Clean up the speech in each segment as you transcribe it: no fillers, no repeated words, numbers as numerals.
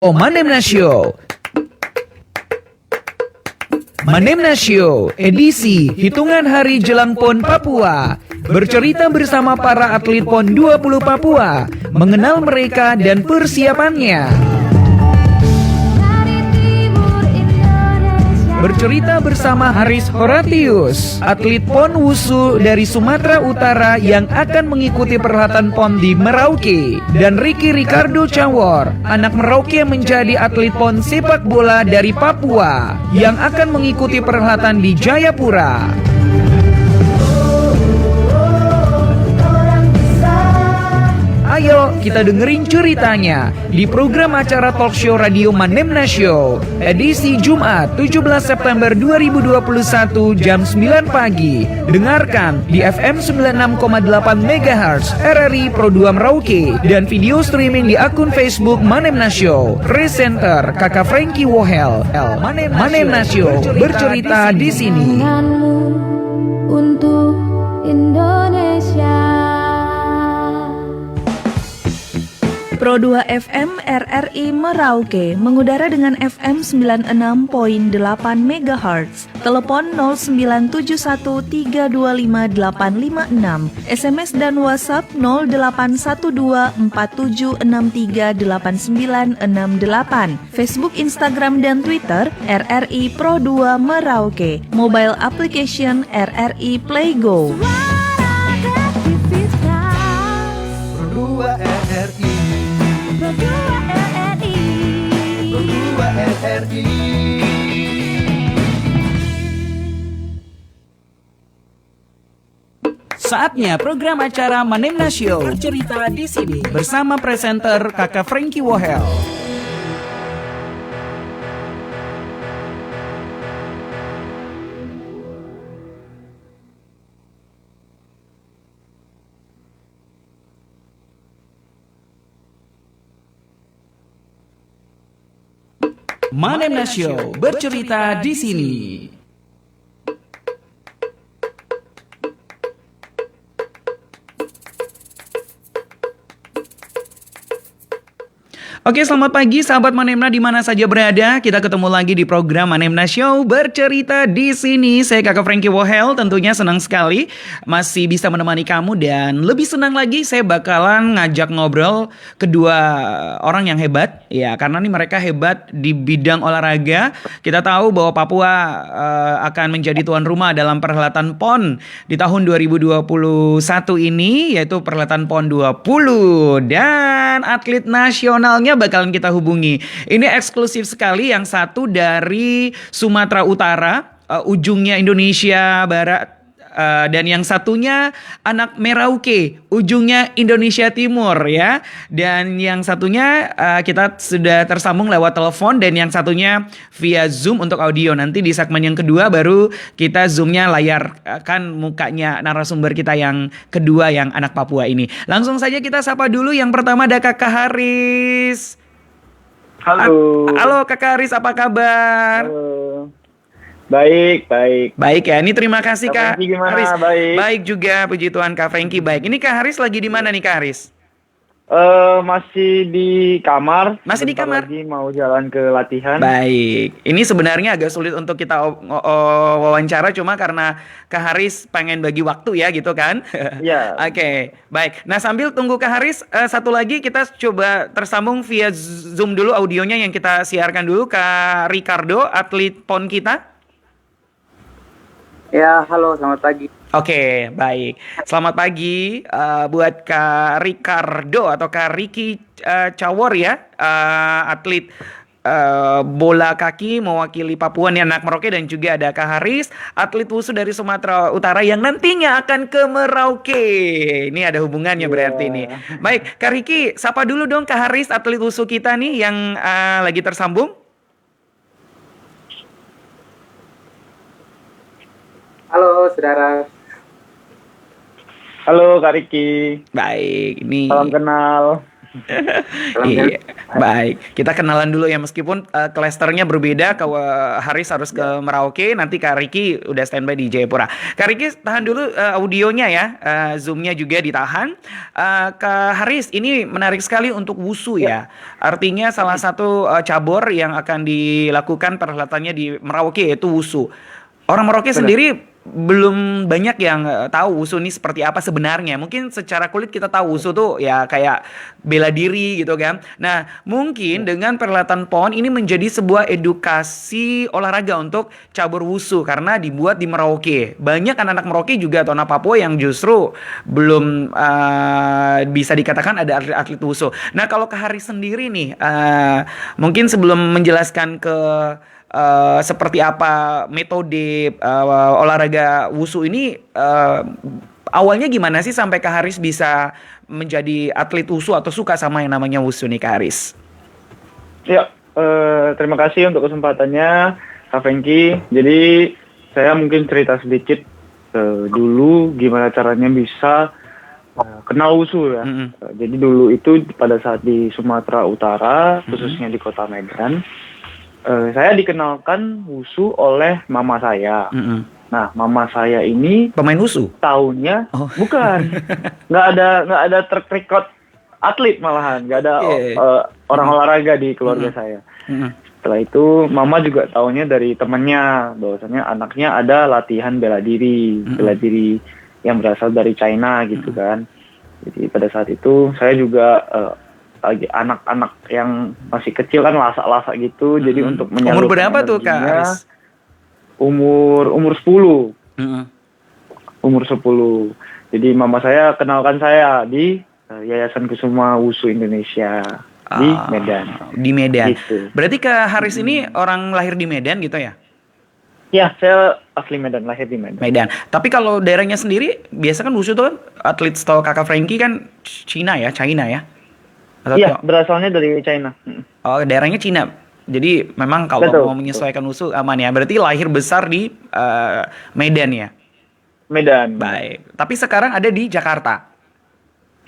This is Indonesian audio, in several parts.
Manemna Show. Manemna Show, edisi hitungan hari jelang PON Papua. Bercerita bersama para atlet PON 20 Papua, mengenal mereka dan persiapannya. Bercerita bersama Haris Horatius, atlet PON Wusu dari Sumatera Utara yang akan mengikuti perhelatan PON di Merauke, dan Ricky Ricardo Cawor, anak Merauke yang menjadi atlet PON sepak bola dari Papua yang akan mengikuti perhelatan di Jayapura. Ayo kita dengerin ceritanya di program acara talk show Radio Manemna Show, edisi Jumat 17 September 2021 jam 9 pagi. Dengarkan di FM 96,8 MHz RRI Pro 2 Merauke dan video streaming di akun Facebook Manemna Show. Presenter Kakak Frankie Wohel. Manemna Show bercerita di sini. Untuk Indonesia. Pro 2 FM RRI Merauke mengudara dengan FM 96.8 MHz. Telepon 09713258556. SMS dan WhatsApp 081247638968. Facebook, Instagram dan Twitter RRI Pro 2 Merauke. Mobile application RRI Play Go. Pro 2 RRI. Saatnya program acara Manemna Show cerita di sini bersama presenter Kakak Frankie Wohel. Manemna Show bercerita di sini. Oke, selamat pagi sahabat Manemna di mana saja berada. Kita ketemu lagi di program Manemna Show bercerita di sini. Saya Kakak Frankie Wohel, tentunya senang sekali masih bisa menemani kamu, dan lebih senang lagi saya bakalan ngajak ngobrol kedua orang yang hebat ya, karena nih mereka hebat di bidang olahraga. Kita tahu bahwa Papua akan menjadi tuan rumah dalam perhelatan PON di tahun 2021 ini, yaitu perhelatan PON 20, dan atlet nasionalnya bakalan kita hubungi. Ini eksklusif sekali, yang satu dari Sumatera Utara, ujungnya Indonesia Barat, dan yang satunya anak Merauke, ujungnya Indonesia Timur ya. Dan yang satunya kita sudah tersambung lewat telepon, dan yang satunya via Zoom untuk audio. Nanti di segmen yang kedua baru kita zoomnya layarkan mukanya narasumber kita yang kedua yang anak Papua ini. Langsung saja kita sapa dulu. Yang pertama ada Kakak Haris. Halo. Halo Kakak Haris, apa kabar? Halo. Baik. Baik ya, ini terima kasih Kak Gimana? Haris. Baik. Baik juga, puji Tuhan Kak Frankie baik. Ini Kak Haris lagi di mana nih Kak Haris? Masih di kamar. Masih di kamar? Lagi mau jalan ke latihan. Baik. Ini sebenarnya agak sulit untuk kita wawancara, cuma karena Kak Haris pengen bagi waktu ya gitu kan? Iya. Oke, baik. Nah, sambil tunggu Kak Haris, satu lagi kita coba tersambung via Zoom dulu audionya yang kita siarkan dulu Kak Ricardo, atlet PON kita. Ya, halo, selamat pagi. Oke, baik. Selamat pagi buat Kak Ricardo atau Kak Ricky Cawor ya, atlet bola kaki mewakili Papua nih, anak Merauke, dan juga ada Kak Haris, atlet wusu dari Sumatera Utara yang nantinya akan ke Merauke. Ini ada hubungannya berarti nih. Baik, Kak Ricky, sapa dulu dong Kak Haris, atlet wusu kita nih yang lagi tersambung. Halo, saudara. Halo Kak Riki. Baik, ini Salam kenal. Salam Iya, baik. Kita kenalan dulu ya meskipun klasternya berbeda. Kak Haris harus ke Merauke, nanti Kak Riki udah standby di Jayapura. Kak Riki tahan dulu audionya ya, Zoom-nya juga ditahan. Kak Haris, ini menarik sekali untuk wusu ya. Artinya salah satu cabur yang akan dilakukan perhelatannya di Merauke yaitu wusu. Orang Merauke sendiri belum banyak yang tahu wusu ini seperti apa sebenarnya. Mungkin secara kulit kita tahu wusu tuh ya kayak bela diri gitu kan. Nah, mungkin dengan perhelatan PON ini menjadi sebuah edukasi olahraga untuk cabur wusu karena dibuat di Merauke. Banyak anak-anak Merauke juga atau anak Papua yang justru belum bisa dikatakan ada atlet-atlet wusu. Nah, kalau Kak Haris sendiri nih mungkin sebelum menjelaskan ke seperti apa metode olahraga wusu ini, awalnya gimana sih sampai Kak Haris bisa menjadi atlet wusu atau suka sama yang namanya wusu nih Kak Haris? Ya, terima kasih untuk kesempatannya Kak Franky. Jadi saya mungkin cerita sedikit dulu gimana caranya bisa kenal wusu ya. Jadi dulu itu pada saat di Sumatera Utara, khususnya di Kota Medan, saya dikenalkan wusu oleh mama saya. Nah, mama saya ini Pemain wusu? tahunnya bukan, nggak ada track record atlet malahan, nggak ada orang olahraga di keluarga saya. Setelah itu, mama juga tahunya dari temannya bahwasanya anaknya ada latihan bela diri yang berasal dari China gitu kan. Jadi pada saat itu saya juga lagi anak-anak yang masih kecil kan lasak-lasak gitu, jadi untuk menyalurkan Umur berapa tuh Kak energinya, Haris? umur 10. Umur 10. Jadi mama saya kenalkan saya di Yayasan Kusuma Wusu Indonesia di Medan. Di Medan. Gitu. Berarti Kak Haris ini orang lahir di Medan gitu ya? Ya, saya asli Medan, lahir di Medan. Medan. Tapi kalau daerahnya sendiri, biasa kan wusu tuh kan atlet setahu Kakak Franky kan China ya? Atau Iya, berasalnya dari China. Oh, daerahnya Cina. Jadi memang kalau Betul. mau menyesuaikan wusu aman ya. Berarti lahir besar di Medan ya. Medan. Baik. Tapi sekarang ada di Jakarta.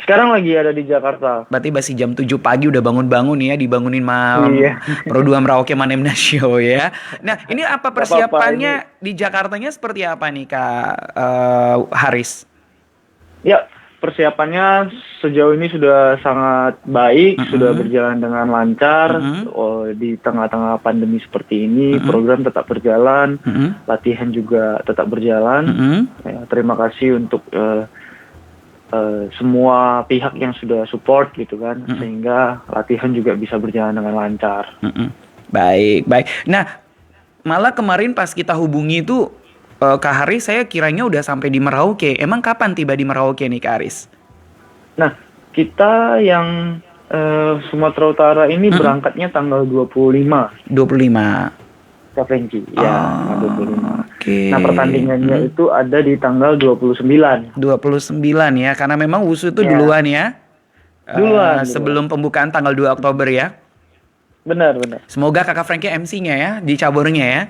Sekarang lagi ada di Jakarta. Berarti masih jam 7 pagi udah bangun-bangun ya, dibangunin malam. Iya. Pro 2 Merauke Manemna Show ya. Nah, ini apa Gak apa-apa, persiapannya di Jakartanya seperti apa nih Kak Haris? Ya, persiapannya sejauh ini sudah sangat baik, sudah berjalan dengan lancar. Di tengah-tengah pandemi seperti ini, program tetap berjalan, latihan juga tetap berjalan. Ya, terima kasih untuk semua pihak yang sudah support gitu kan, sehingga latihan juga bisa berjalan dengan lancar. Baik. Nah, malah kemarin pas kita hubungi itu Kak Haris, saya kiranya udah sampai di Merauke. Emang kapan tiba di Merauke nih Kak Haris? Nah, kita yang Sumatera Utara ini berangkatnya tanggal 25. 25. Kak Franky, ya, tanggal 25. Oke. Nah, pertandingannya itu ada di tanggal 29. 29 ya, karena memang wusu itu Ya. duluan ya. Duluan. Sebelum pembukaan tanggal 2 Oktober ya. Benar. Semoga Kakak Franky MC-nya ya, di caburnya ya.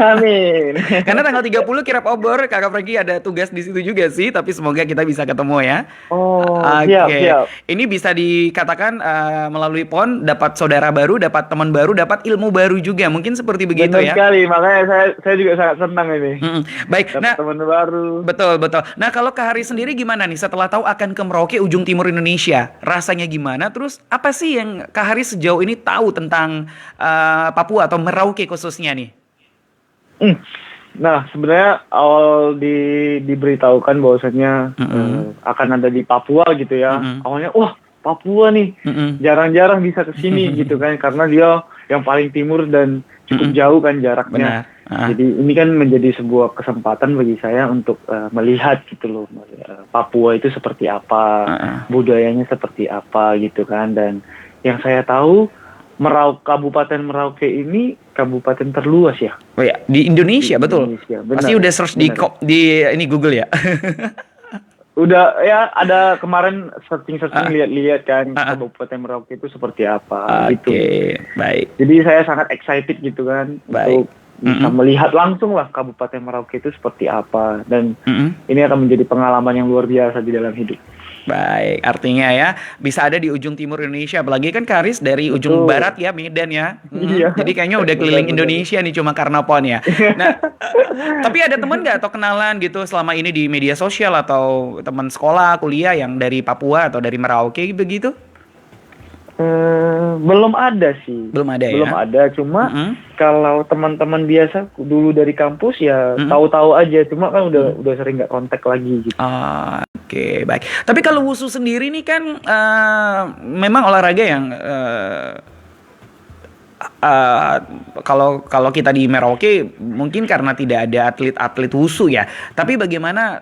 Amin. Karena tanggal 30 kirap obor, Kakak Franky ada tugas di situ juga sih, tapi semoga kita bisa ketemu ya. Oh, Oke. siap. Ini bisa dikatakan melalui PON dapat saudara baru, dapat teman baru, dapat ilmu baru juga. Mungkin seperti begitu Benar ya. sekali, makanya saya juga sangat senang ini. Baik. Dapat Nah, teman baru. betul. Nah, kalau Kak Haris sendiri gimana nih setelah tahu akan ke Merauke ujung timur Indonesia? Rasanya gimana? Terus apa sih yang Kak Haris sejauh ini tahu tentang Papua atau Merauke khususnya nih? Nah, sebenarnya awal diberitahukan bahwasannya akan ada di Papua gitu ya. Awalnya, wah, Papua nih, jarang-jarang bisa ke sini gitu kan, karena dia yang paling timur dan cukup jauh kan jaraknya. Benar. Jadi ini kan menjadi sebuah kesempatan bagi saya untuk melihat gitu loh, Papua itu seperti apa, budayanya seperti apa gitu kan. Dan yang saya tahu, Kabupaten Merauke ini kabupaten terluas ya. Oh ya, di Indonesia, betul. Indonesia, benar. Pasti udah search di ini Google ya. Udah ya, ada kemarin searching lihat-lihat kan Kabupaten Merauke itu seperti apa gitu. Oke, baik. Jadi saya sangat excited gitu kan untuk bisa melihat langsung lah Kabupaten Merauke itu seperti apa, dan ini akan menjadi pengalaman yang luar biasa di dalam hidup. Baik, artinya ya bisa ada di ujung timur Indonesia, apalagi kan Kak Haris dari ujung Betul. barat ya, Medan ya. Iya. Jadi kayaknya udah keliling Benar-benar. Indonesia nih cuma karena PON ya. Nah, tapi ada teman nggak atau kenalan gitu selama ini di media sosial atau teman sekolah, kuliah yang dari Papua atau dari Merauke begitu? Belum ada sih. Belum ada ya? Belum ada, cuma Mm-mm. kalau teman-teman biasa dulu dari kampus ya tahu-tahu aja, cuma kan udah sering nggak kontak lagi gitu. Oke, baik. Tapi kalau wusu sendiri nih kan memang olahraga yang kalau kita di Merauke mungkin karena tidak ada atlet-atlet wusu ya. Tapi bagaimana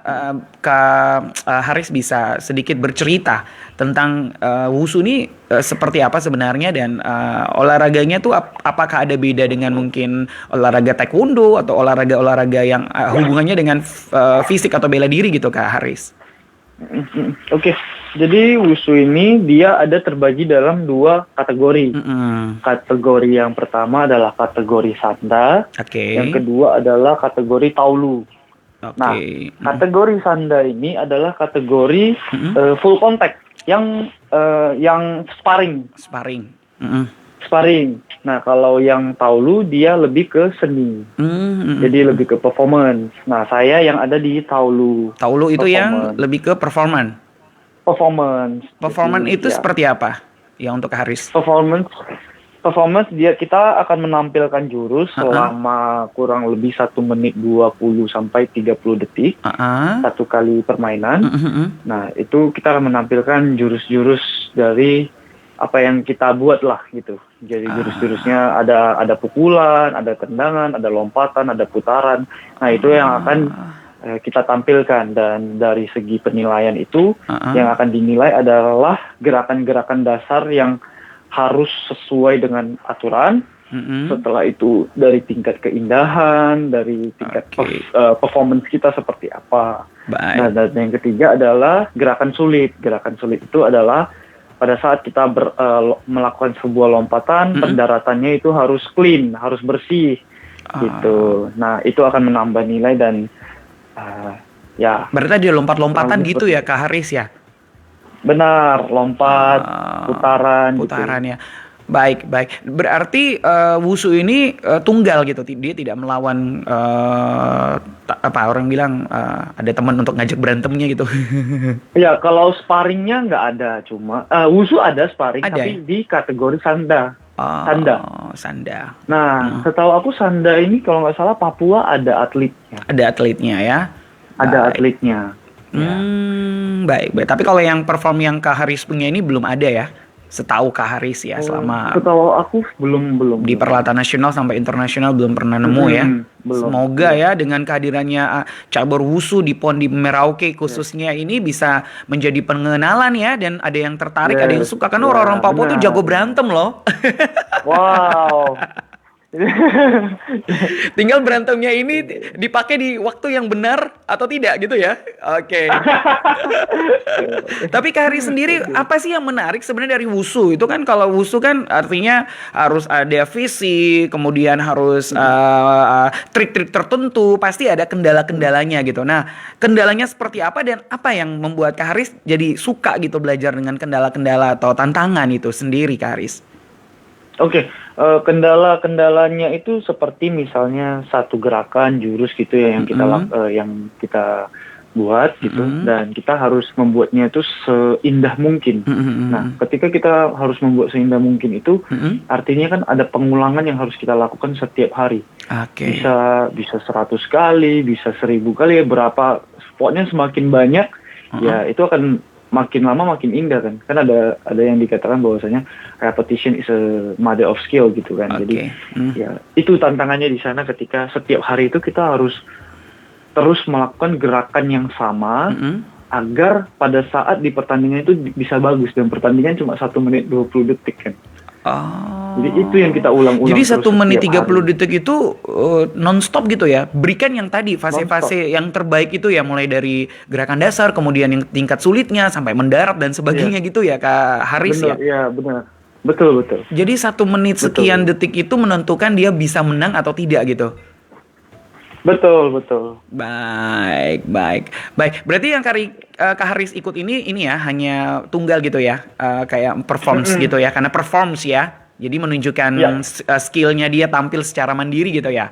Kak Haris bisa sedikit bercerita tentang wusu ini seperti apa sebenarnya dan olahraganya tuh apakah ada beda dengan mungkin olahraga taekwondo atau olahraga-olahraga yang hubungannya dengan fisik atau bela diri gitu Kak Haris? Oke, jadi wusu ini dia ada terbagi dalam 2 kategori. Kategori yang pertama adalah kategori sanda, Oke. yang kedua adalah kategori taulu. Oke. Nah, kategori sanda ini adalah kategori full contact, yang sparring. Sparring. Nah, kalau yang taulu dia lebih ke seni. Jadi lebih ke performance. Nah, saya yang ada di taulu. Taulu itu yang Performance. lebih ke performance. Performance Jadi, itu ya, seperti apa? Ya untuk Haris. Performance kita akan menampilkan jurus selama kurang lebih 1 menit 20 sampai 30 detik. Satu kali permainan. Nah, itu kita akan menampilkan jurus-jurus dari apa yang kita buat lah gitu. Jadi jurus-jurusnya ada pukulan, ada tendangan, ada lompatan, ada putaran. Nah, itu yang akan kita tampilkan, dan dari segi penilaian itu yang akan dinilai adalah gerakan-gerakan dasar yang harus sesuai dengan aturan. Setelah itu dari tingkat keindahan, dari tingkat performance kita seperti apa. Baik. Nah, dan yang ketiga adalah gerakan sulit. Gerakan sulit itu adalah pada saat kita melakukan sebuah lompatan, pendaratannya itu harus clean, harus bersih, gitu. Nah, itu akan menambah nilai dan ya. Berarti ada lompat-lompatan gitu ya Kak Haris ya? Benar, lompat, putaran ya. Baik. Berarti wusu ini tunggal gitu. Dia tidak melawan apa orang bilang ada teman untuk ngajak berantemnya gitu. Ya, kalau sparringnya nggak ada, cuma wusu ada sparring, Ada, tapi di kategori sanda. Sanda. Nah, setahu aku sanda ini kalau nggak salah Papua ada atletnya. Ada atletnya ya. Ada atletnya. Baik. Tapi kalau yang perform yang Kak Haris punya ini belum ada ya? Setahu Kak Haris ya, selama setahu aku belum di perhelatan nasional sampai internasional belum pernah nemu ya. Belum. Semoga ya dengan kehadirannya cabur wusu di PON di Merauke khususnya ini bisa menjadi pengenalan ya, dan ada yang tertarik, ada yang suka, karena orang-orang Papua tuh jago berantem loh. Wow. Tinggal berantemnya ini dipakai di waktu yang benar atau tidak gitu ya. Oke. Tapi Kak Haris sendiri apa sih yang menarik sebenarnya dari wusu? Itu kan kalau wusu kan artinya harus ada fisik, kemudian harus trik-trik tertentu, pasti ada kendala-kendalanya gitu. Nah, kendalanya seperti apa dan apa yang membuat Kak Haris jadi suka gitu belajar dengan kendala-kendala atau tantangan itu sendiri Kak Haris? Oke, kendala-kendalanya itu seperti misalnya satu gerakan jurus gitu ya yang kita buat gitu, dan kita harus membuatnya itu seindah mungkin. Nah, ketika kita harus membuat seindah mungkin itu, artinya kan ada pengulangan yang harus kita lakukan setiap hari. Bisa 100 kali, bisa 1000 kali, ya berapa, pokoknya semakin banyak, ya itu akan makin lama makin indah kan. Kan ada yang dikatakan bahwasanya repetition is a mother of skill gitu kan. Jadi ya itu tantangannya di sana, ketika setiap hari itu kita harus terus melakukan gerakan yang sama agar pada saat di pertandingan itu bisa bagus, dan pertandingan cuma 1 menit 20 detik kan. Jadi itu yang kita ulang-ulang. Jadi 1 menit 30 hari. detik itu non-stop gitu ya. Berikan yang tadi fase-fase yang terbaik itu ya, mulai dari gerakan dasar, kemudian yang tingkat sulitnya sampai mendarat dan sebagainya gitu ya Kak Haris. Benar, ya benar. Betul. Jadi 1 menit sekian detik itu menentukan dia bisa menang atau tidak gitu. Betul, betul. Baik, baik, baik. Berarti yang Kak Haris ikut ini ya hanya tunggal gitu ya, kayak performance gitu ya, karena performs ya. Jadi menunjukkan Ya. skillnya dia tampil secara mandiri gitu ya.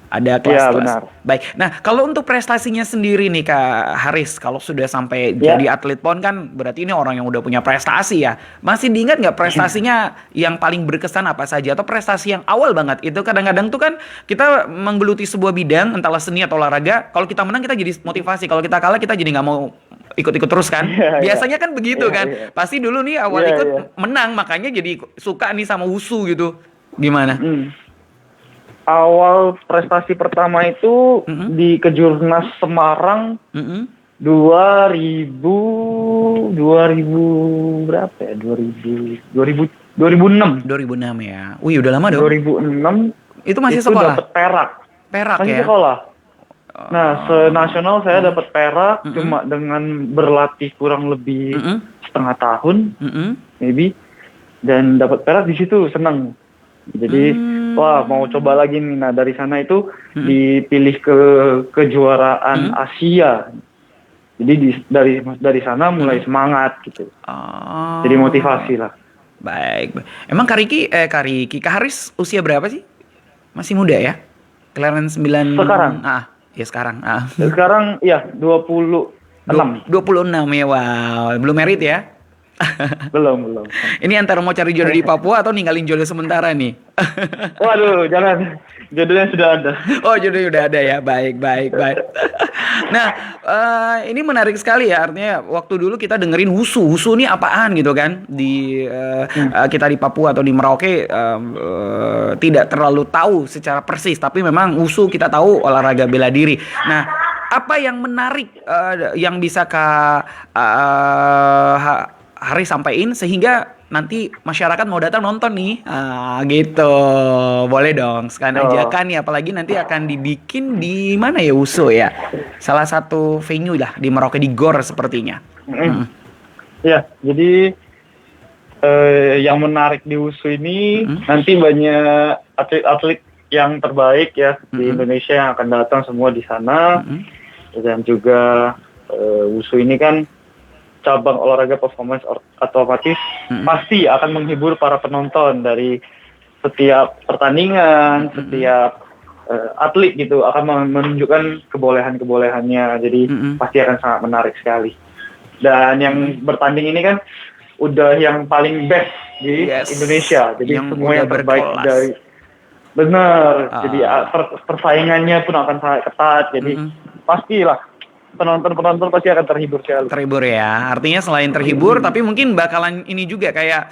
Ada Iya, kelas-kelas. benar. Baik. Nah, kalau untuk prestasinya sendiri nih Kak Haris, kalau sudah sampai Ya. jadi atlet PON kan berarti ini orang yang udah punya prestasi ya. Masih diingat nggak prestasinya yang paling berkesan apa saja atau prestasi yang awal banget? Itu kadang-kadang tuh kan kita menggeluti sebuah bidang, entahlah seni atau olahraga. Kalau kita menang kita jadi motivasi, kalau kita kalah kita jadi nggak mau ikut-ikut terus kan. Iya, iya. Biasanya kan begitu Iya, kan. iya. Pasti dulu nih awal Iya, ikut iya. menang, makanya jadi suka nih sama wushu gitu. Gimana? Awal prestasi pertama itu di Kejurnas Semarang Mm-mm. 2000 berapa ya? 2006. 2006 ya. Wih, udah lama dong. 2006 Itu masih itu sekolah. dapat perak. Perak Masih ya. sekolah. Nah, senasional saya dapat perak cuma dengan berlatih kurang lebih Mm-mm. setengah tahun, Mm-mm. maybe. Dan dapat perak di situ seneng. Jadi wah mau coba lagi nih. Nah dari sana itu dipilih ke kejuaraan Asia. Jadi dari sana mulai semangat gitu. Oh. Jadi motivasi lah. Baik. Emang Kak Haris usia berapa sih? Masih muda ya? Kelahiran 9 Sekarang. Ya sekarang. Sekarang ya 26. 26 ya. Wow, belum merit ya? Belum. Ini antara mau cari jodoh di Papua atau ninggalin jodoh sementara nih? Waduh, jangan. Jodohnya sudah ada. Oh, jodohnya udah ada ya. Baik. Nah, ini menarik sekali ya. Artinya waktu dulu kita dengerin wushu ini apaan gitu kan? Kita di Papua atau di Merauke tidak terlalu tahu secara persis. Tapi memang wushu kita tahu olahraga bela diri. Nah, apa yang menarik yang bisa Haris sampaikan sehingga nanti masyarakat mau datang nonton nih, gitu, boleh dong sekalian ajakan nih, apalagi nanti akan dibikin di mana ya wushu ya, salah satu venue lah di Merauke di GOR sepertinya. Ya, jadi yang menarik di wushu ini nanti banyak atlet-atlet yang terbaik ya di Indonesia yang akan datang semua di sana, dan juga wushu ini kan cabang olahraga performance atau otomatis pasti akan menghibur para penonton dari setiap pertandingan, setiap atlet gitu akan menunjukkan kebolehannya, jadi pasti akan sangat menarik sekali. Dan yang bertanding ini kan udah yang paling best di Indonesia, jadi yang semua yang terbaik berkelas. Dari benar, jadi persaingannya pun akan sangat ketat, jadi pastilah penonton pasti akan terhibur sekali. Terhibur ya. Artinya selain terhibur tapi mungkin bakalan ini juga kayak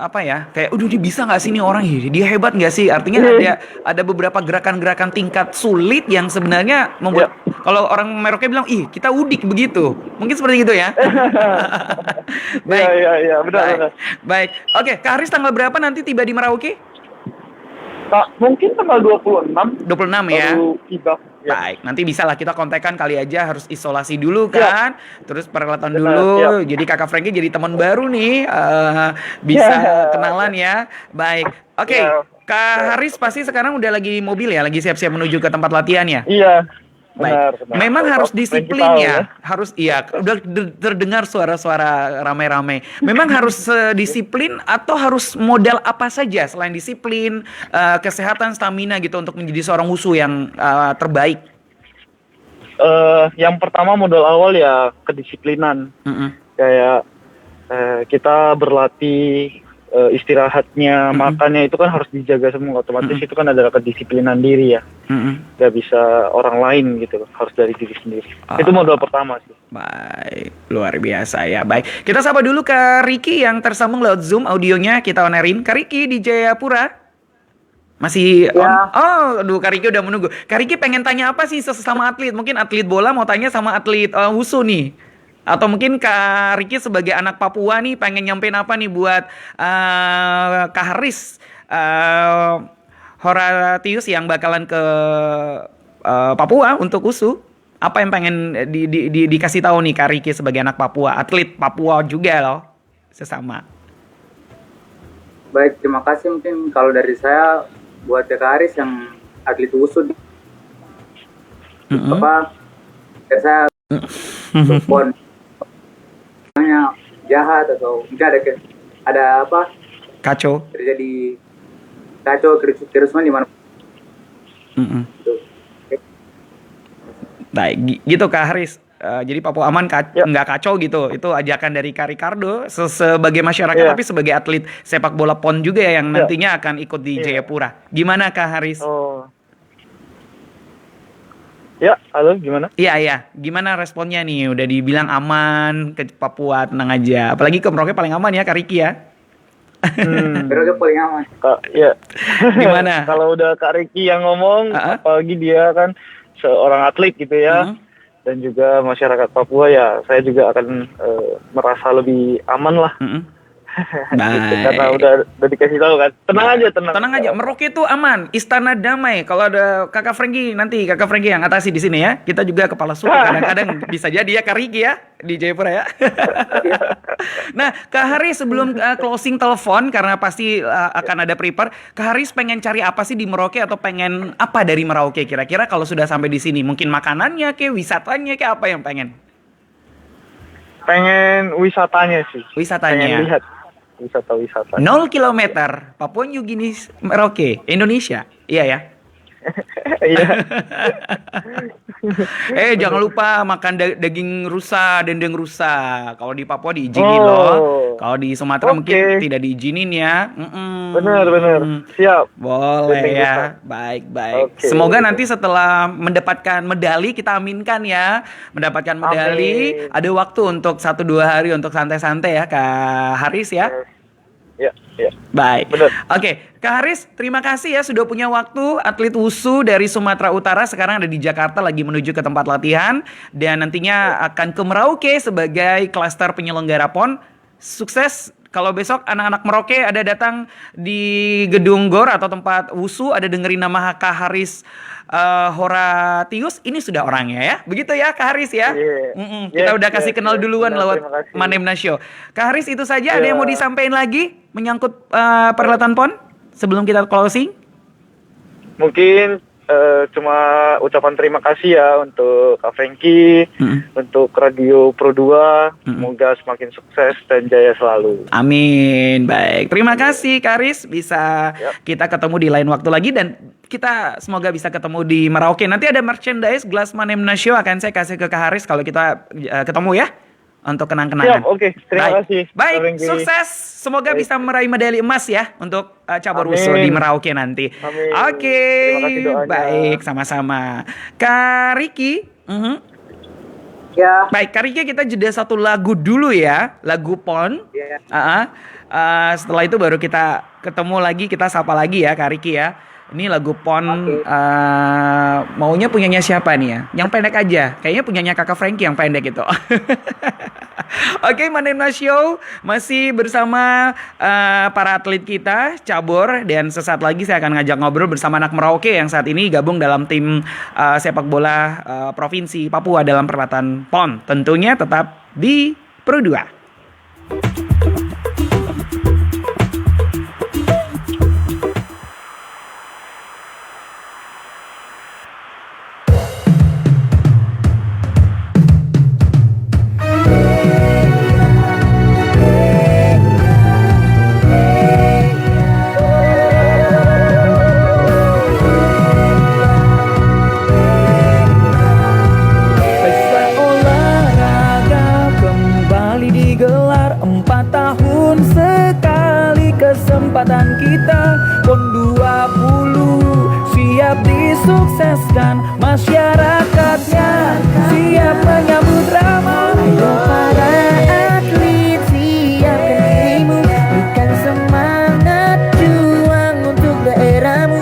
apa ya? Kayak dia bisa nggak sih nih orang ini? Dia hebat nggak sih? Artinya ada beberapa gerakan-gerakan tingkat sulit yang sebenarnya membuat kalau orang Merauke bilang, "Ih, kita udik begitu." Mungkin seperti itu ya. Baik. Iya, benar. Baik. Oke, Kak Haris tanggal berapa nanti tiba di Merauke? Mungkin tanggal 26. 26 ya. Baru tiba. Ya. Baik, nanti bisa lah kita kontekan kali aja, harus isolasi dulu kan, terus peralatan dulu. Jadi Kakak Frankie jadi teman baru nih, bisa kenalan ya. Baik, oke. Kak Haris pasti sekarang udah lagi mobil ya, lagi siap-siap menuju ke tempat latihan ya? Iya. Baik. Benar. Memang harus disiplin ya. Harus udah terdengar suara-suara ramai-ramai. Memang harus disiplin atau harus modal apa saja selain disiplin, kesehatan, stamina gitu untuk menjadi seorang wushu yang terbaik? Yang pertama modal awal ya kedisiplinan. Kayak kita berlatih, istirahatnya, makannya itu kan harus dijaga semua. Otomatis itu kan adalah kedisiplinan diri ya. Gak bisa orang lain gitu, harus dari diri sendiri. Itu modal pertama sih. Baik, luar biasa ya. Baik, kita sapa dulu ke Ricky yang tersambung lewat Zoom, audionya kita onerin. Kak Ricky di Jayapura masih on? Aduh, Kak Ricky udah menunggu. Kak Ricky pengen tanya apa sih sesama atlet? Mungkin atlet bola mau tanya sama atlet wushu nih. Atau mungkin Kak Ricky sebagai anak Papua nih pengen nyampein apa nih buat Kak Haris Horatius yang bakalan ke Papua untuk wushu. Apa yang pengen dikasih tahu nih Kak Ricky sebagai anak Papua, atlet Papua juga loh, sesama. Baik, terima kasih. Mungkin kalau dari saya buat Kak Haris yang atlet wushu apa saya pon hanya jahat atau enggak ada apa Kacau. terjadi kacau kerusuhan di mana. Gitu. Baik, gitu Kak Haris. Jadi Papua aman nggak kacau gitu. Itu ajakan dari Kak Ricardo sebagai masyarakat tapi sebagai atlet sepak bola PON juga ya yang nantinya akan ikut di Jayapura. Gimana Kak Haris? Oh. Ya, halo gimana? Iya. Gimana responnya nih? Udah dibilang aman ke Papua, tenang aja. Apalagi ke Merauke paling aman ya Kak Riki ya. Merauke paling aman. Ya. Gimana? Kalau udah Kak Riki yang ngomong, apalagi dia kan seorang atlet gitu ya. Dan juga masyarakat Papua ya, saya juga akan merasa lebih aman lah. Gitu, karena udah dikasih tahu kan. Tenang aja. Merauke itu aman, istana damai. Kalau ada Kakak Franky nanti Kakak Franky yang atasi di sini ya. Kita juga kepala suku kadang-kadang bisa jadi ya Kak Riki ya di Jayapura ya. Nah, Kak Haris sebelum closing telepon karena pasti akan ada prepare. Kak Haris pengen cari apa sih di Merauke atau pengen apa dari Merauke kira-kira kalau sudah sampai di sini? Mungkin makanannya kayak wisatanya kayak apa yang pengen? Pengen wisatanya sih. Pengen lihat wisata. 0 kilometer Papua New Guinea Merauke Indonesia. Iya ya. Iya. Jangan lupa makan daging rusa, dendeng rusa. Kalau di Papua diizinin loh. Kalau di Sumatera mungkin tidak diizinin ya. Benar. Siap. Boleh ya. Baik. Semoga nanti setelah mendapatkan medali, kita aminkan ya. Mendapatkan medali, ada waktu untuk 1-2 hari untuk santai-santai ya Kak Haris ya. Ya. Baik. Benar. Oke, Kak Haris, terima kasih ya sudah punya waktu. Atlet WUSU dari Sumatera Utara sekarang ada di Jakarta lagi menuju ke tempat latihan dan nantinya akan ke Merauke sebagai klaster penyelenggara PON. Sukses. Kalau besok anak-anak Merauke ada datang di gedung GOR atau tempat WUSU, ada dengerin nama Kak Haris Horatius, ini sudah orangnya ya. Begitu ya Kak Haris ya. Kita udah kasih kenal duluan lewat Manemna Show. Kak Haris, itu saja. Ada yang mau disampaikan lagi menyangkut perhelatan PON sebelum kita closing? Mungkin cuma ucapan terima kasih ya untuk Kak Franky, untuk Radio Pro 2. Semoga semakin sukses dan jaya selalu. Amin. Baik. Terima kasih Kak Haris. Bisa kita ketemu di lain waktu lagi dan kita semoga bisa ketemu di Merauke. Nanti ada merchandise Gelas Manemna Show akan saya kasih ke Kak Haris kalau kita ketemu ya. Untuk kenang-kenangan. Siap, oke. Terima kasih. Baik, sukses. Semoga bisa meraih medali emas ya untuk cabur WUSU di Merauke nanti. Amin. Oke. Terima kasih doanya. Baik, sama-sama. Kak Riki. Ya. Baik, Kak Riki, kita jeda satu lagu dulu ya. Lagu PON. Ya. Setelah itu baru kita ketemu lagi, kita sapa lagi ya Kak Riki ya. Ini lagu PON maunya punyanya siapa nih ya? Yang pendek aja. Kayaknya punyanya Kakak Franky yang pendek itu. Oke, Manemna Show masih bersama para atlet kita cabur dan sesaat lagi saya akan ngajak ngobrol bersama anak Merauke yang saat ini gabung dalam tim sepak bola Provinsi Papua dalam perhelatan PON. Tentunya tetap di Pro 2. Kesempatan kita PON 20 siap disukseskan, masyarakatnya siap menyambut ramah. Ayo para atlet siapkan dirimu, berikan semangat juang untuk daerahmu.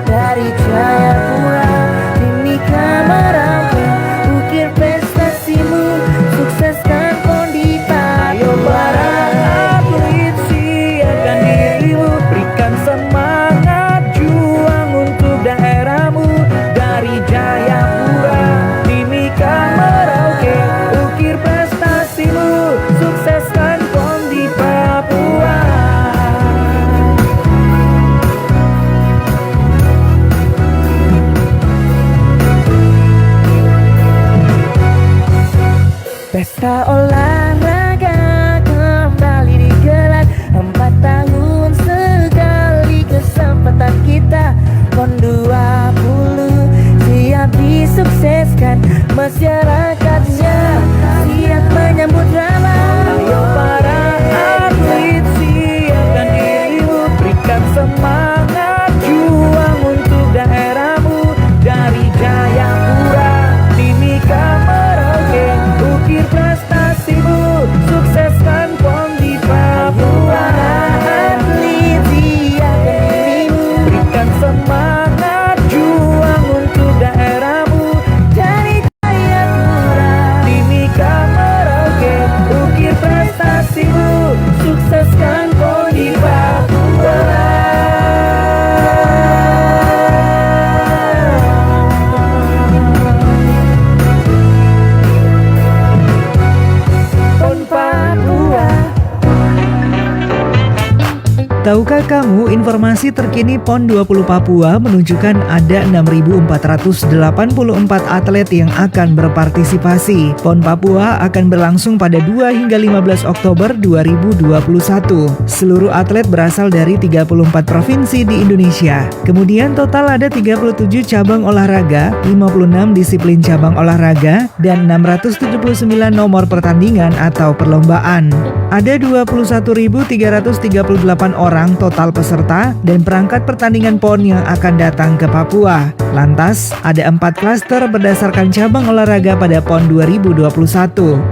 Dari Jayapura, Timika, Merauke, ukir prestasimu, sukseskan PON di Papua. Ayo para atlet siapkan dirimu, berikan semangat juang untuk daerahmu. Dari Jayapura, Timika, Merauke, Tahukah kamu informasi terkini PON 20 Papua menunjukkan ada 6.484 atlet yang akan berpartisipasi. PON Papua akan berlangsung pada 2 hingga 15 Oktober 2021. Seluruh atlet berasal dari 34 provinsi di Indonesia. Kemudian total ada 37 cabang olahraga, 56 disiplin cabang olahraga, dan 679 nomor pertandingan atau perlombaan. Ada 21.338 orang total peserta dan perangkat pertandingan PON yang akan datang ke Papua. Lantas, ada 4 klaster berdasarkan cabang olahraga pada PON 2021.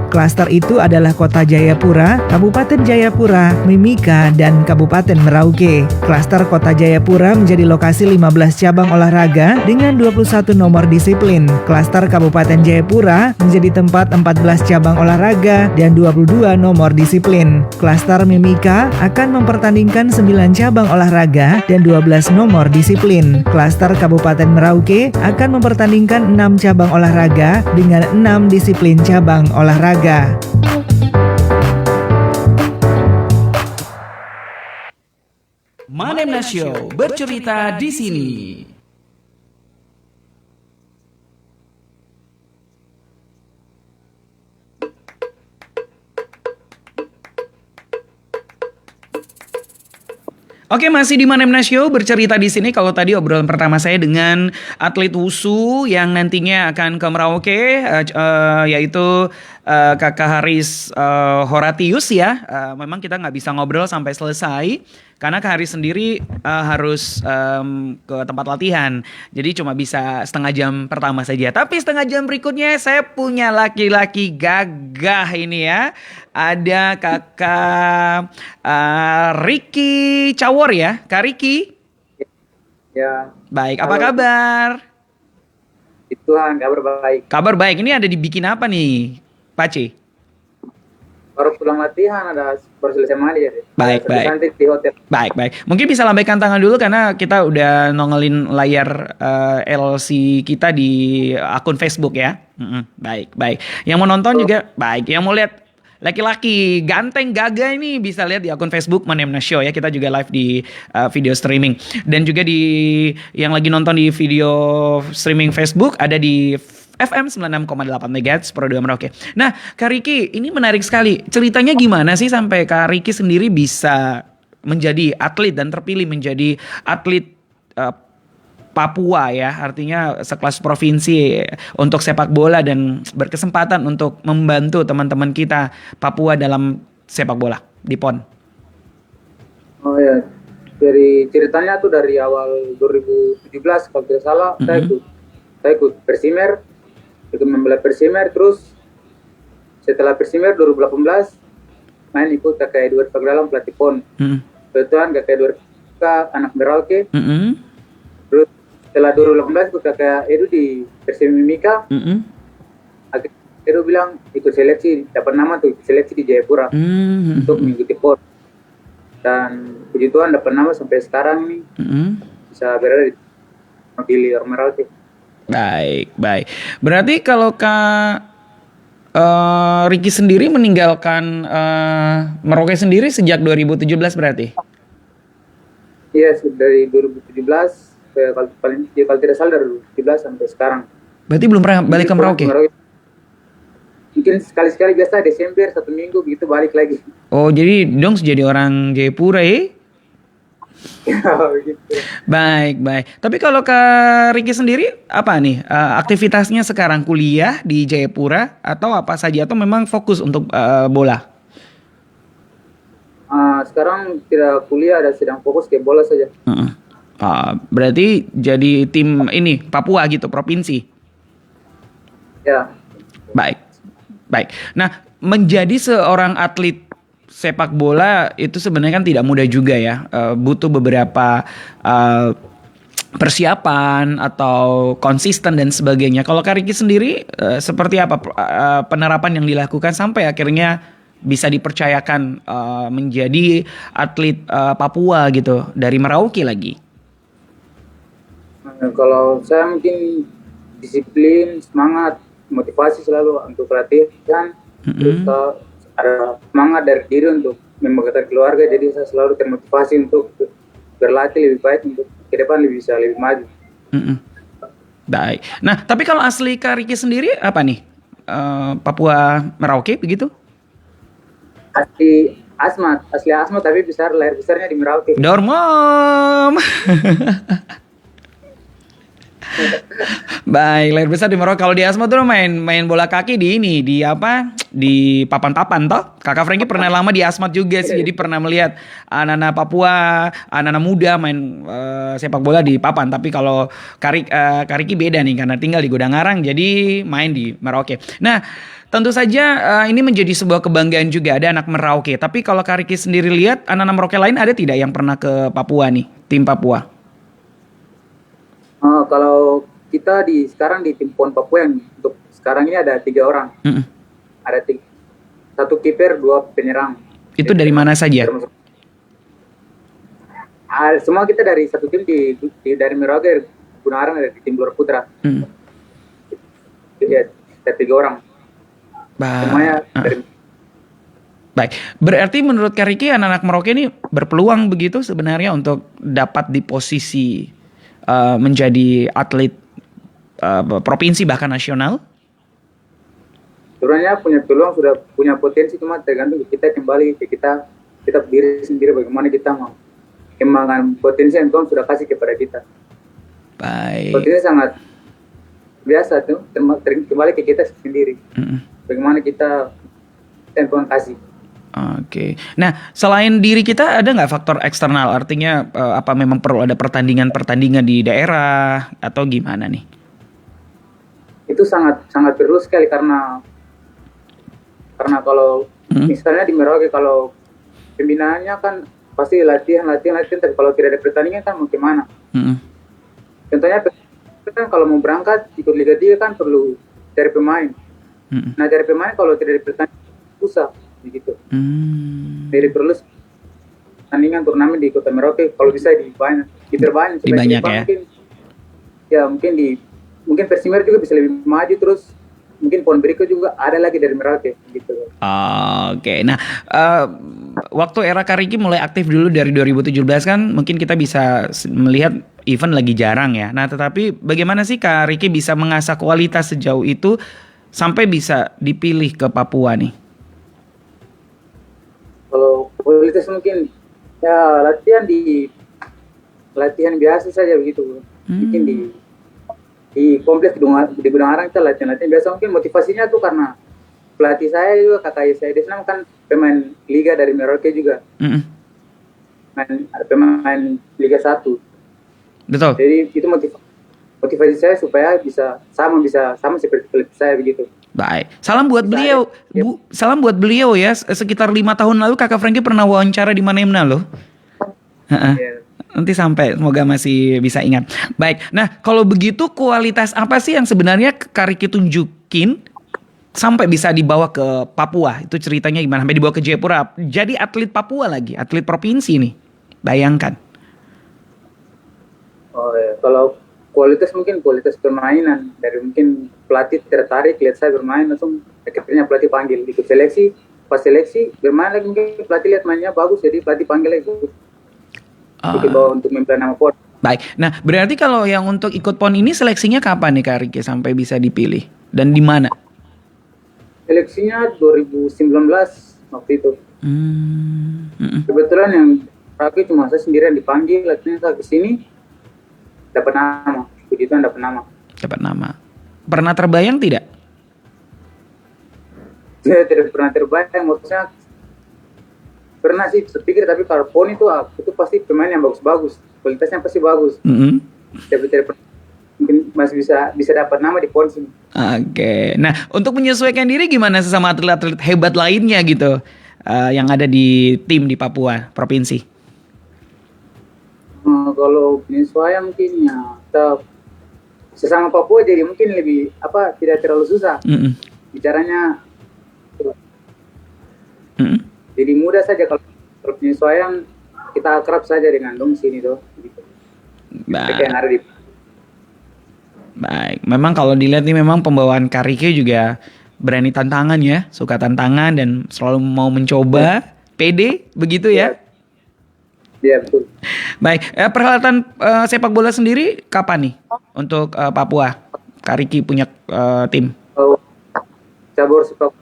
Klaster itu adalah Kota Jayapura, Kabupaten Jayapura, Mimika, dan Kabupaten Merauke. Klaster Kota Jayapura menjadi lokasi 15 cabang olahraga dengan 21 nomor disiplin. Klaster Kabupaten Jayapura menjadi tempat 14 cabang olahraga dan 22 nomor disiplin. Klaster Mimika akan mempertandingkan 9 cabang olahraga dan 12 nomor disiplin. Klaster Kabupaten Merauke akan mempertandingkan 6 cabang olahraga dengan 6 disiplin cabang olahraga. Manemna Show bercerita di sini. Oke, masih di Manemna Show bercerita di sini. Kalau tadi obrolan pertama saya dengan atlet wushu yang nantinya akan ke Merauke, yaitu Kakak Haris Horatius ya. Memang kita nggak bisa ngobrol sampai selesai karena Kak Haris sendiri harus ke tempat latihan. Jadi cuma bisa setengah jam pertama saja. Tapi setengah jam berikutnya saya punya laki-laki gagah ini ya. Ada Kakak Ricky Cawor ya. Kak Ricky. Ya. Baik, apa Halo. kabar? Tuhan, kabar baik. Kabar baik. Ini ada dibikin apa nih, Pace? Baru pulang latihan, baru selesai mandi jadi. Baik, baik. Nanti di hotel. Baik, baik. Mungkin bisa lambaikan tangan dulu karena kita udah nongelin layar LC kita di akun Facebook ya. Baik, baik. Yang mau nonton juga baik. Yang mau lihat laki-laki ganteng gagah ini bisa lihat di akun Facebook Manemna Show ya. Kita juga live di video streaming. Dan juga di yang lagi nonton di video streaming Facebook ada di FM 96,8 MHz Pro 2 Merauke. Nah, Kak Ricky, ini menarik sekali. Ceritanya gimana sih sampai Kak Ricky sendiri bisa menjadi atlet dan terpilih menjadi atlet Papua ya, artinya sekelas provinsi untuk sepak bola dan berkesempatan untuk membantu teman-teman kita Papua dalam sepak bola di PON. Oh ya, dari ceritanya tuh dari awal 2017 kalau tidak salah saya ikut Persimer, ikut membela Persimer, terus setelah Persimer 2018 main ikut KKI 2 Pagelalang pelatih PON. Kebetulan KKI 2 anak Merauke. Terus setelah 2018 ikut kakak Edu di Persimimika. Edu bilang ikut seleksi, dapat nama tuh seleksi di Jayapura untuk mengikuti PON. Dan puji Tuhan dapat nama sampai sekarang nih bisa berada di mewakili orang Merauke. Baik, baik. Berarti kalau Kak Ricky sendiri meninggalkan Merauke sendiri sejak 2017 berarti? Iya, dari 2017. Kalau tidak salah dari 2017 sampai sekarang. Berarti belum pernah balik ke Merauke? Mungkin sekali-sekali biasa Desember 1 minggu begitu balik lagi. Oh, jadi dong jadi orang Jayapura ya? Begitu. Baik, baik. Tapi kalau Kak Ricky sendiri apa nih aktivitasnya sekarang, kuliah di Jayapura atau apa saja atau memang fokus untuk bola? Sekarang tidak kuliah dan sedang fokus ke bola saja. Berarti jadi tim ini Papua gitu, provinsi. Ya. Baik, baik. Nah, menjadi seorang atlet sepak bola itu sebenarnya kan tidak mudah juga ya. Butuh beberapa persiapan atau konsisten dan sebagainya. Kalau Kak Ricky sendiri seperti apa penerapan yang dilakukan sampai akhirnya bisa dipercayakan menjadi atlet Papua gitu dari Merauke lagi? Kalau saya mungkin disiplin, semangat, motivasi selalu untuk latihan, terus ada semangat dari diri untuk membanggakan keluarga, jadi saya selalu termotivasi untuk berlatih lebih baik untuk ke depan bisa lebih maju. Mm-mm. Baik. Nah, tapi kalau asli Kak Riki sendiri apa nih? Papua Merauke begitu? Asli Asmat tapi lahir besarnya di Merauke. Dormom. Baik, lahir besar di Merauke. Kalau di Asmat tuh main bola kaki di apa? Di papan-papan toh. Kakak Frankie pernah lama di Asmat juga sih. Jadi pernah melihat anak-anak Papua, anak-anak muda main sepak bola di papan. Tapi kalau Kak Riki beda nih karena tinggal di Gudangarang jadi main di Merauke. Nah, tentu saja ini menjadi sebuah kebanggaan juga ada anak Merauke. Tapi kalau Kak Riki sendiri lihat anak-anak Merauke lain ada tidak yang pernah ke Papua nih, tim Papua? Kalau kita sekarang di tim PON Papua yang untuk sekarang ini ada 3 orang. Ada 1 kiper, 2 penyerang. Itu dari mana saja? Semua kita dari satu tim dari Merauke, Gunawarang dari tim Blora Putra. Jadi ada 3 orang. Semuanya dari. Baik, berarti menurut Kak Riki anak-anak Merauke ini berpeluang begitu sebenarnya untuk dapat di posisi menjadi atlet provinsi bahkan nasional? Sebenarnya punya peluang, sudah punya potensi, cuma tergantung kita kembali ke kita diri sendiri bagaimana kita mau kembangkan potensi yang Tuhan sudah kasih kepada kita. Baik. Potensi sangat biasa tuh, kembali ke kita sendiri. Bagaimana kita yang Tuhan kasih. Oke. Nah, selain diri kita ada nggak faktor eksternal? Artinya apa memang perlu ada pertandingan di daerah atau gimana nih? Itu sangat perlu sekali karena kalau misalnya di Merauke kalau pembinaannya kan pasti latihan, tapi kalau tidak ada pertandingan kan mau gimana? Contohnya kan kalau mau berangkat ikut Liga 3 kan perlu cari pemain. Nah, cari pemain kalau tidak ada pertandingan susah begitu. Jadi perlu pertandingan turnamen di Kota Merauke kalau bisa diperbanyak supaya ya. Mungkin Persimer juga bisa lebih maju, terus mungkin PON berikut juga ada lagi dari Merauke gitu. Oke. Nah, waktu era Kak Riki mulai aktif dulu dari 2017 kan mungkin kita bisa melihat event lagi jarang ya. Nah, tetapi bagaimana sih Kak Riki bisa mengasah kualitas sejauh itu sampai bisa dipilih ke Papua nih? Kalau kualitas mungkin ya latihan biasa saja begitu. Mungkin di kompleks di Gudangarang kita latihan biasa. Mungkin motivasinya tuh karena pelatih saya juga, kakak saya Desnam kan pemain Liga dari Merauke juga. Ada pemain Liga 1. Betul. Jadi itu motivasi saya supaya bisa sama seperti pelatih saya begitu. Baik, salam buat beliau, salam buat beliau ya. Sekitar 5 tahun lalu Kakak Frankie pernah wawancara di Manemna loh. Nanti sampai, semoga masih bisa ingat. Baik, nah kalau begitu kualitas apa sih yang sebenarnya Kak Riki tunjukin sampai bisa dibawa ke Papua? Itu ceritanya gimana? Sampai dibawa ke Jayapura, jadi atlet Papua lagi, atlet provinsi nih. Bayangkan. Kalau kualitas permainan dari mungkin pelatih tertarik lihat saya bermain, langsung akhirnya pelatih panggil ikut seleksi. Pas seleksi bermain lagi, mungkin pelatih lihat mainnya bagus, jadi pelatih panggil lagi ikut bawa untuk memimpin nama PON. Baik, nah berarti kalau yang untuk ikut PON ini seleksinya kapan nih Kak Riki sampai bisa dipilih dan di mana? Seleksinya 2019 waktu itu. Kebetulan yang terakhir cuma saya sendirian dipanggil, akhirnya saya kesini dapat nama. Begitu dapat nama. Dapat nama. Pernah terbayang tidak? Saya tidak pernah terbayang, maksudnya pernah sih terpikir, tapi kalau PON itu pasti pemain yang bagus-bagus, kualitasnya pasti bagus. Tapi tidak pernah, mungkin masih bisa dapat nama di PON sini. Oke. Nah, untuk menyesuaikan diri gimana sesama atlet-atlet hebat lainnya gitu yang ada di tim di Papua provinsi? Kalau penyesuaian mungkin ya sesama Papua jadi mungkin lebih tidak terlalu susah. Bicaranya jadi mudah saja. Kalau penyesuaian kita akrab saja dengan dong sini tuh gitu. Baik, memang kalau dilihat nih memang pembawaan Kak Riki juga berani tantangan ya, suka tantangan dan selalu mau mencoba PD begitu ya? Iya betul. Baik, perhelatan sepak bola sendiri kapan nih untuk Papua? Kak Riki punya tim. Cabur sepak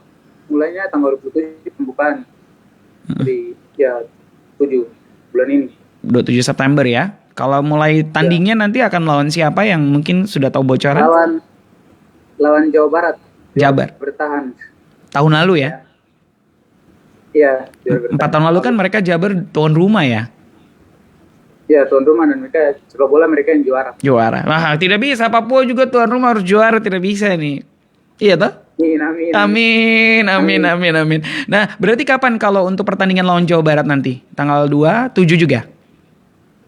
mulainya tanggal 27 pembukaan. Jadi ya 7 bulan ini. 27 September ya. Kalau mulai tandingnya nanti akan melawan siapa yang mungkin sudah tahu bocoran? Lawan Jawa Barat. Jabar. Bertahan. Tahun lalu ya? Iya. 4 tahun lalu kan mereka Jabar tuan rumah ya? Ya tuan rumah dan mereka sepak bola mereka yang juara. Juara. Nah, tidak bisa Papua juga tuan rumah harus juara, tidak bisa nih. Iya toh? Amin. Nah, berarti kapan kalau untuk pertandingan lawan Jawa Barat nanti? Tanggal 27 juga?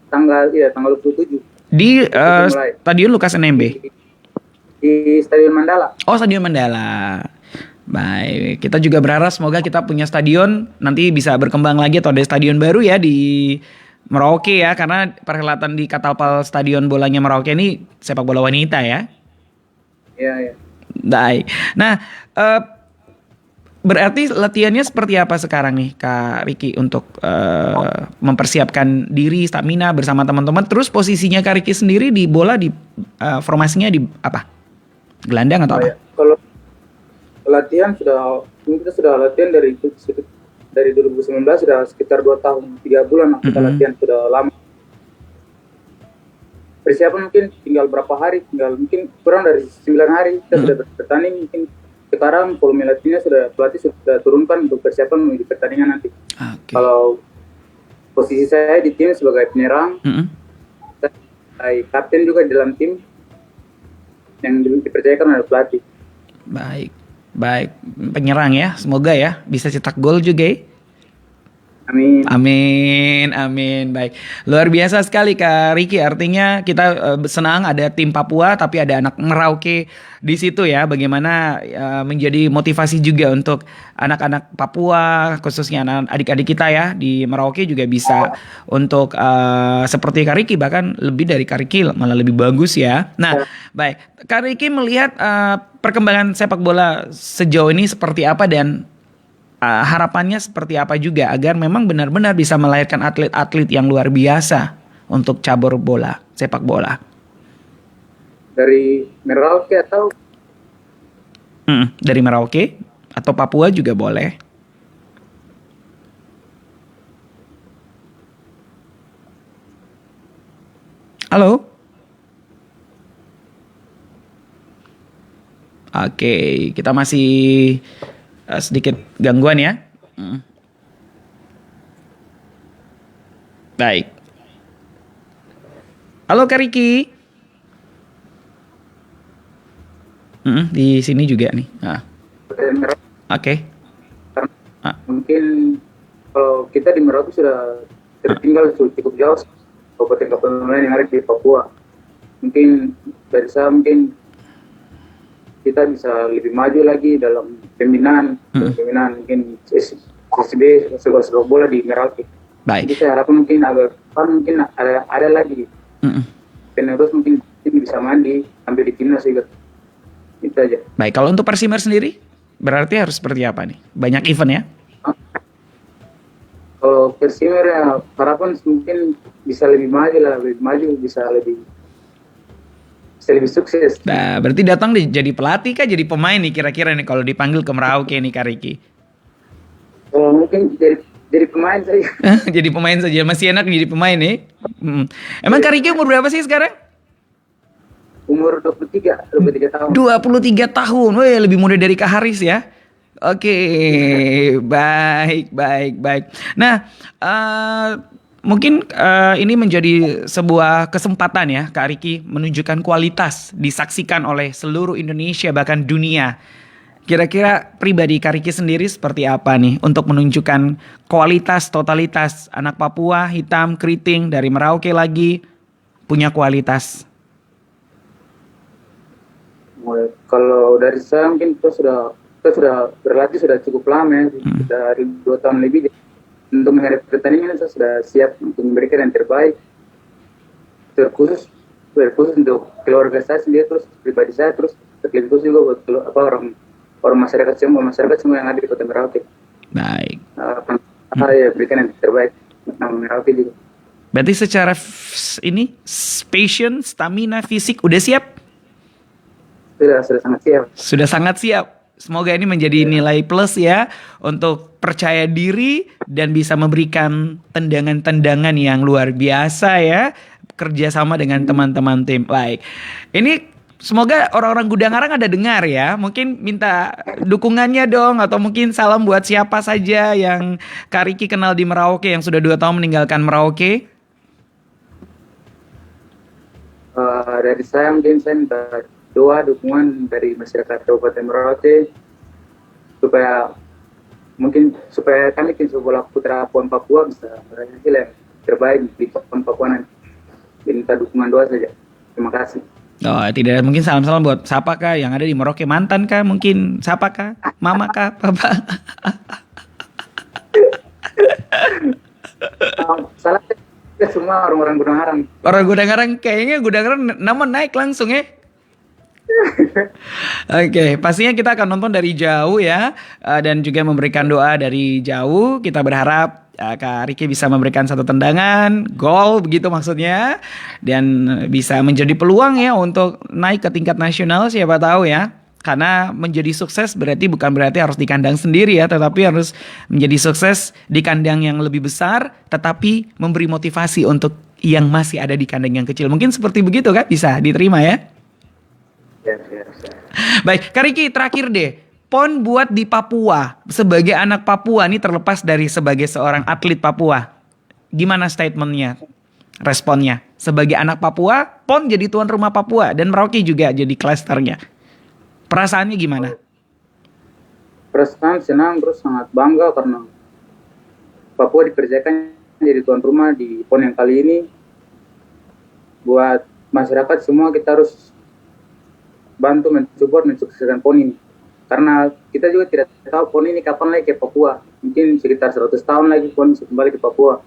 Tanggal 27. Di Stadion Lukas NMB? Di Stadion Mandala. Oh, Stadion Mandala. Baik, kita juga berharap semoga kita punya stadion nanti bisa berkembang lagi atau ada stadion baru ya di Merauke ya, karena perhelatan di Catalpal Stadion bolanya Merauke ini sepak bola wanita ya. Iya. Baik. Nah, berarti latihannya seperti apa sekarang nih Kak Riki untuk mempersiapkan diri, stamina bersama teman-teman. Terus posisinya Kak Riki sendiri di bola di formasinya di apa? Gelandang atau apa? Ya. Kalau latihan kita sudah latihan dari 2019 sudah sekitar 2 tahun 3 bulan kita latihan, sudah lama. Persiapan mungkin tinggal berapa hari, tinggal mungkin kurang dari 9 hari kita sudah bertanding. Mungkin sekarang volume latihannya pelatih sudah turunkan untuk persiapan menuju pertandingan nanti. Okay. Kalau posisi saya di tim sebagai penyerang, saya kapten juga di dalam tim yang dipercayakan oleh pelatih. Baik, penyerang ya, semoga ya bisa cetak gol juga ya. Amin. Baik. Luar biasa sekali Kak Riki. Artinya kita senang ada tim Papua tapi ada anak Merauke di situ ya. Bagaimana menjadi motivasi juga untuk anak-anak Papua, khususnya anak adik-adik kita ya di Merauke juga bisa untuk seperti Kak Riki, bahkan lebih dari Kak Riki malah lebih bagus ya. Nah, baik. Kak Riki melihat perkembangan sepak bola sejauh ini seperti apa dan harapannya seperti apa juga agar memang benar-benar bisa melahirkan atlet-atlet yang luar biasa untuk cabur bola, sepak bola. Dari Merauke atau? Dari Merauke atau Papua juga boleh. Halo? Oke, kita masih sedikit gangguan ya. Baik. Halo Kak Riki. Di sini juga nih. Oke. Mungkin kalau kita di Merauke sudah tertinggal cukup jauh kabupaten-kabupaten lain yang ada di Papua. Mungkin dari saya kita bisa lebih maju lagi dalam pembinaan mungkin SSB sepak bola di Merauke. Baik. Jadi saya harapkan mungkin ada lagi penerus mungkin bisa mandi ambil di timnas juga. Itu aja. Baik, kalau untuk Persimer sendiri berarti harus seperti apa nih? Banyak event ya? Kalau Persimer ya harapan mungkin bisa lebih maju bisa lebih sukses. Nah, berarti datang jadi pelatih kah jadi pemain nih kira-kira nih kalau dipanggil ke Merauke nih Kak Riki? Oh, mungkin jadi pemain saja. Jadi pemain saja, masih enak jadi pemain nih. Emang Kak Riki umur berapa sih sekarang? Umur 23 tahun. 23 tahun. Wih, lebih muda dari Kak Haris ya. Oke, baik. Nah, mungkin ini menjadi sebuah kesempatan ya Kak Riki menunjukkan kualitas disaksikan oleh seluruh Indonesia bahkan dunia. Kira-kira pribadi Kak Riki sendiri seperti apa nih untuk menunjukkan kualitas totalitas anak Papua hitam keriting dari Merauke lagi punya kualitas? Kalau dari saya mungkin kita sudah berlatih sudah cukup lama ya, dari 2 tahun lebih. Untuk menghadapi pertandingan saya sudah siap untuk memberikan yang terbaik. Terkhusus untuk keluarga saya sendiri, terus pribadi saya, terus lebih khusus juga buat orang masyarakat semua yang ada di Kota Merauke. Baik. Ya, berikan yang terbaik nama Merauke juga. Berarti secara passion, stamina, fisik udah siap? Sudah sangat siap. Sudah sangat siap. Semoga ini menjadi nilai plus ya untuk percaya diri dan bisa memberikan tendangan-tendangan yang luar biasa ya, kerjasama dengan teman-teman tim. Baik, ini semoga orang-orang Gudangarang ada dengar ya. Mungkin minta dukungannya dong, atau mungkin salam buat siapa saja yang Kak Ricky kenal di Merauke yang sudah 2 tahun meninggalkan Merauke. Dari saya mungkin saya minta doa dukungan dari masyarakat Kabupaten Merauke supaya kami tim sepak bola putra PON Papua bisa meraih hasil yang terbaik di PON Papua nanti. Minta dukungan doa saja. Terima kasih. Oh, tidak mungkin salam-salam buat siapa kah yang ada di Merauke, mantan kah, mungkin siapa kah, mama kah, papa. Salah semua orang-orang Gudangarang. Orang Gudangarang kayaknya Gudangarang nama naik langsung ya. Oke, pastinya kita akan nonton dari jauh ya, dan juga memberikan doa dari jauh. Kita berharap Kak Ricky bisa memberikan satu tendangan, gol begitu maksudnya, dan bisa menjadi peluang ya untuk naik ke tingkat nasional, siapa tahu ya. Karena menjadi sukses bukan berarti harus di kandang sendiri ya, tetapi harus menjadi sukses di kandang yang lebih besar, tetapi memberi motivasi untuk yang masih ada di kandang yang kecil. Mungkin seperti begitu kan, bisa diterima ya. Ya. Baik, Kak Ricky terakhir deh. PON buat di Papua, sebagai anak Papua nih, terlepas dari sebagai seorang atlet Papua, gimana statementnya, responnya? Sebagai anak Papua, PON jadi tuan rumah Papua dan Merauke juga jadi klasternya. Perasaannya gimana? Perasaan senang, terus sangat bangga karena Papua dipercayakan jadi tuan rumah di PON yang kali ini. Buat masyarakat semua kita harus bantu mensupport mensukseskan PON ini. Karena kita juga tidak tahu PON ini kapan lagi ke Papua. Mungkin sekitar 100 tahun lagi PON bisa kembali ke Papua.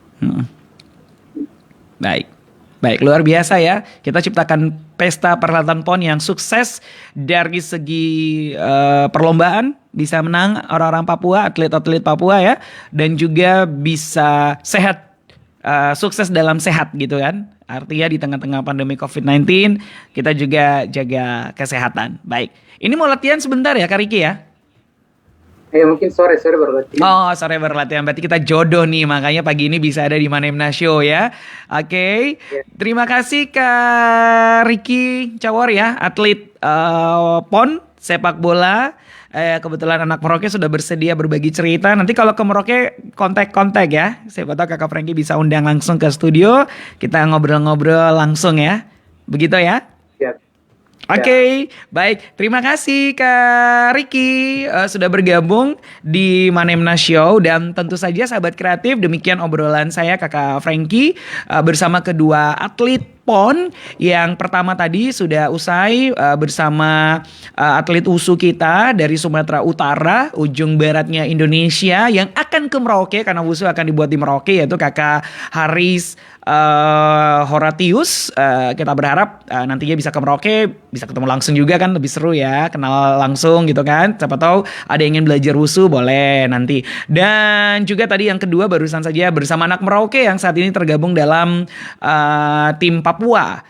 Baik, luar biasa ya. Kita ciptakan pesta perhelatan PON yang sukses dari segi perlombaan, bisa menang orang-orang Papua, atlet-atlet Papua ya, dan juga bisa sehat, sukses dalam sehat gitu kan. Artinya di tengah-tengah pandemi COVID-19 kita juga jaga kesehatan. Baik, ini mau latihan sebentar ya Kak Ricky ya? Mungkin sore baru latihan. Oh, sore baru latihan. Berarti kita jodoh nih, makanya pagi ini bisa ada di Manemna Show ya. Oke. Terima kasih Kak Ricky Cawor ya, atlet PON sepak bola. Kebetulan anak Merauke sudah bersedia berbagi cerita. Nanti kalau ke Merauke kontak ya. Siapa tahu Kakak Frankie bisa undang langsung ke studio. Kita ngobrol-ngobrol langsung ya. Begitu ya? Oke, baik. Terima kasih Kak Ricky sudah bergabung di Manemna Show. Dan tentu saja sahabat kreatif, demikian obrolan saya Kakak Frankie bersama kedua atlet PON. Yang pertama tadi sudah usai bersama atlet WUSU kita dari Sumatera Utara, ujung baratnya Indonesia, yang akan ke Merauke karena WUSU akan dibuat di Merauke, yaitu Kakak Haris Horatius. Kita berharap nantinya bisa ke Merauke, bisa ketemu langsung juga kan, lebih seru ya, kenal langsung gitu kan. Siapa tahu ada yang ingin belajar WUSU, boleh nanti. Dan juga tadi yang kedua barusan saja bersama anak Merauke yang saat ini tergabung dalam tim Papua,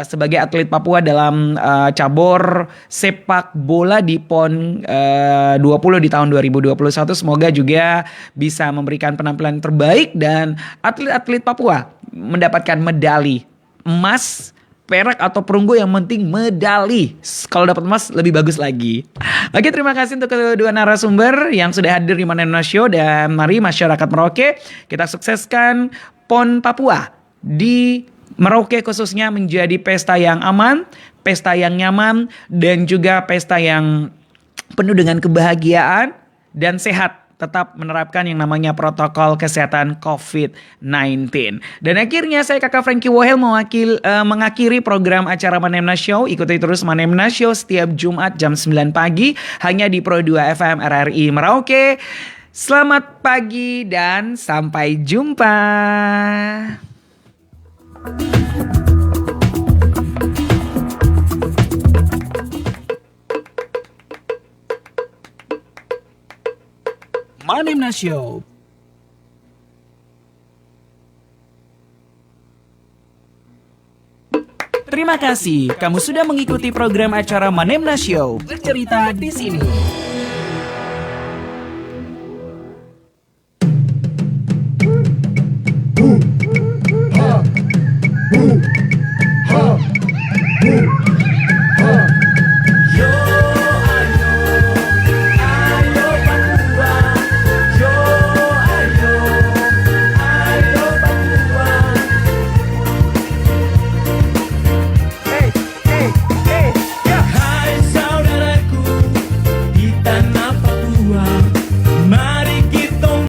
sebagai atlet Papua dalam cabur sepak bola di PON 20 di tahun 2021. Semoga juga bisa memberikan penampilan terbaik dan atlet-atlet Papua mendapatkan medali emas, perak atau perunggu, yang penting medali. Kalau dapat emas lebih bagus lagi. Oke, terima kasih untuk kedua narasumber yang sudah hadir di Manemna Show. Dan mari masyarakat Merauke, kita sukseskan PON Papua di Merauke khususnya menjadi pesta yang aman, pesta yang nyaman, dan juga pesta yang penuh dengan kebahagiaan dan sehat. Tetap menerapkan yang namanya protokol kesehatan COVID-19. Dan akhirnya saya Kakak Frankie Wohel mengakhiri program acara Manemna Show. Ikuti terus Manemna Show setiap Jumat jam 9 pagi hanya di Pro 2 FM RRI Merauke. Selamat pagi dan sampai jumpa. Manemna Show. Terima kasih kamu sudah mengikuti program acara Manemna Show bercerita di sini.